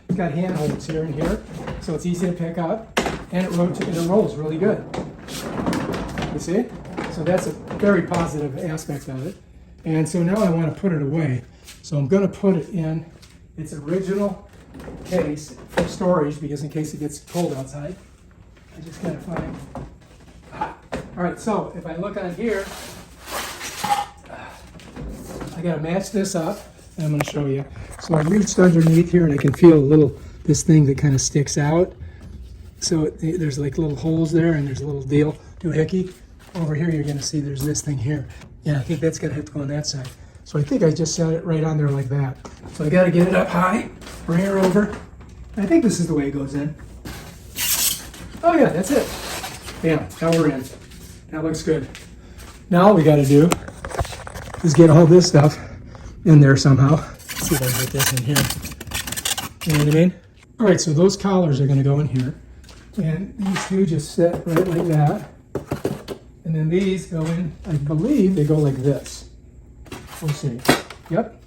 It's got handholds here and here, so it's easy to pick up, and it rolls really good. You see? So that's a very positive aspect of it. And so now I want to put it away. So I'm going to put it in its original case for storage, because in case it gets cold outside, I just got to find. All right, so if I look on here, I got to match this up, and I'm going to show you. So I reached underneath here, and I can feel this thing that kind of sticks out. So there's like little holes there, and there's a little doohickey. Over here, you're going to see there's this thing here. Yeah, I think that's going to have to go on that side. So I think I just set it right on there like that. So I got to get it up high, bring her over. I think this is the way it goes in. Oh yeah, that's it. Yeah, now we're in. That looks good. Now all we got to do is get all this stuff in there somehow. Let's see if I can get this in here. You know what I mean? All right, so those collars are going to go in here. And these two just sit right like that. And then these go in, I believe they go like this. We'll see. Yep.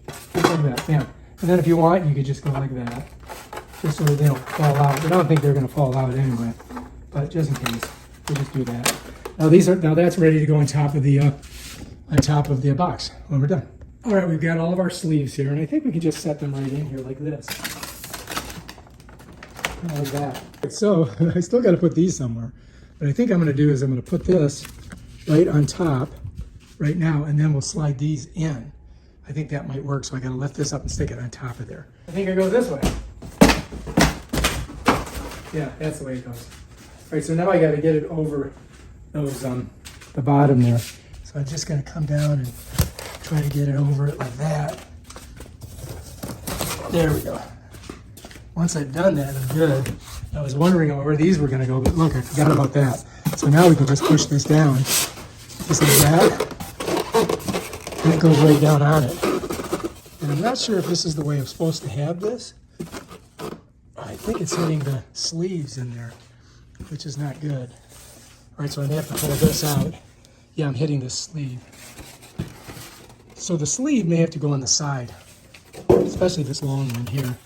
Just like that. Yeah. And then if you want, you could just go like that. Just so that they don't fall out. But I don't think they're going to fall out anyway. But just in case, we'll just do that. Now that's ready to go on top of the box when we're done. All right, we've got all of our sleeves here, and I think we can just set them right in here like this. Like that. So I still got to put these somewhere. What I think I'm going to do is I'm going to put this right on top right now, and then we'll slide these in. I think that might work, so I got to lift this up and stick it on top of there. I think it goes this way. Yeah, that's the way it goes. All right, so now I got to get it over those the bottom there. So I'm just going to come down and try to get it over it like that. There we go. Once I've done that, I'm good. I was wondering where these were going to go, but look, I forgot about that. So now we can just push this down, just like that, and it goes right down on it. And I'm not sure if this is the way I'm supposed to have this. I think it's hitting the sleeves in there, which is not good. All right, so I have to pull this out. Yeah, I'm hitting the sleeve. So the sleeve may have to go on the side, especially this long one here.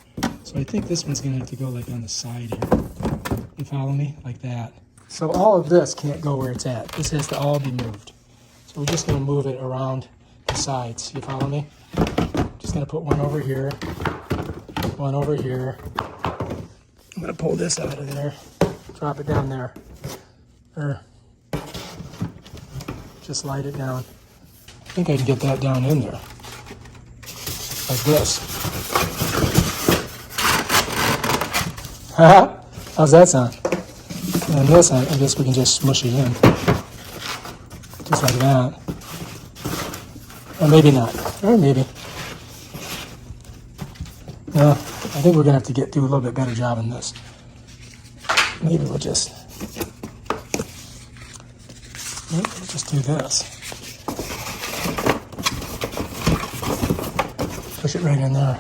So I think this one's going to have to go like on the side here. You follow me? Like that. So all of this can't go where it's at. This has to all be moved. So we're just going to move it around the sides. You follow me? Just going to put one over here, one over here. I'm going to pull this out of there, drop it down there. Or just slide it down. I think I can get that down in there. Like this. How's that sound? And this, I guess we can just smush it in. Just like that. Or maybe not. Or maybe. No, I think we're going to have to do a little bit better job in this. Maybe we'll just do this. Push it right in there.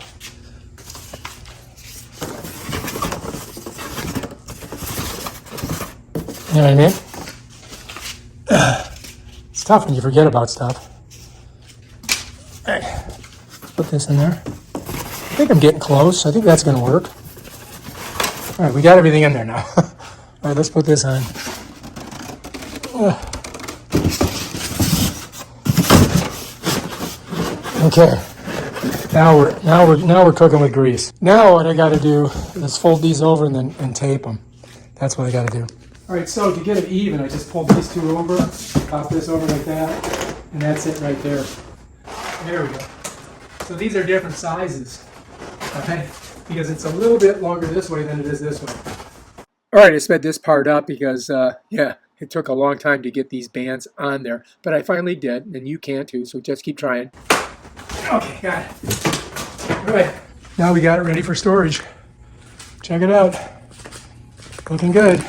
You know what I mean? It's tough when you forget about stuff. All right, put this in there. I think I'm getting close. I think that's going to work. All right, we got everything in there now. All right, let's put this on. Okay. Now we're cooking with grease. Now what I got to do is fold these over and tape them. That's what I got to do. All right, so to get it even, I just pulled these two over, pop this over like that, and that's it right there. There we go. So these are different sizes, okay? Because it's a little bit longer this way than it is this way. All right, I sped this part up because, yeah, it took a long time to get these bands on there. But I finally did, and you can too, so just keep trying. Okay, got it. All right, now we got it ready for storage. Check it out. Looking good.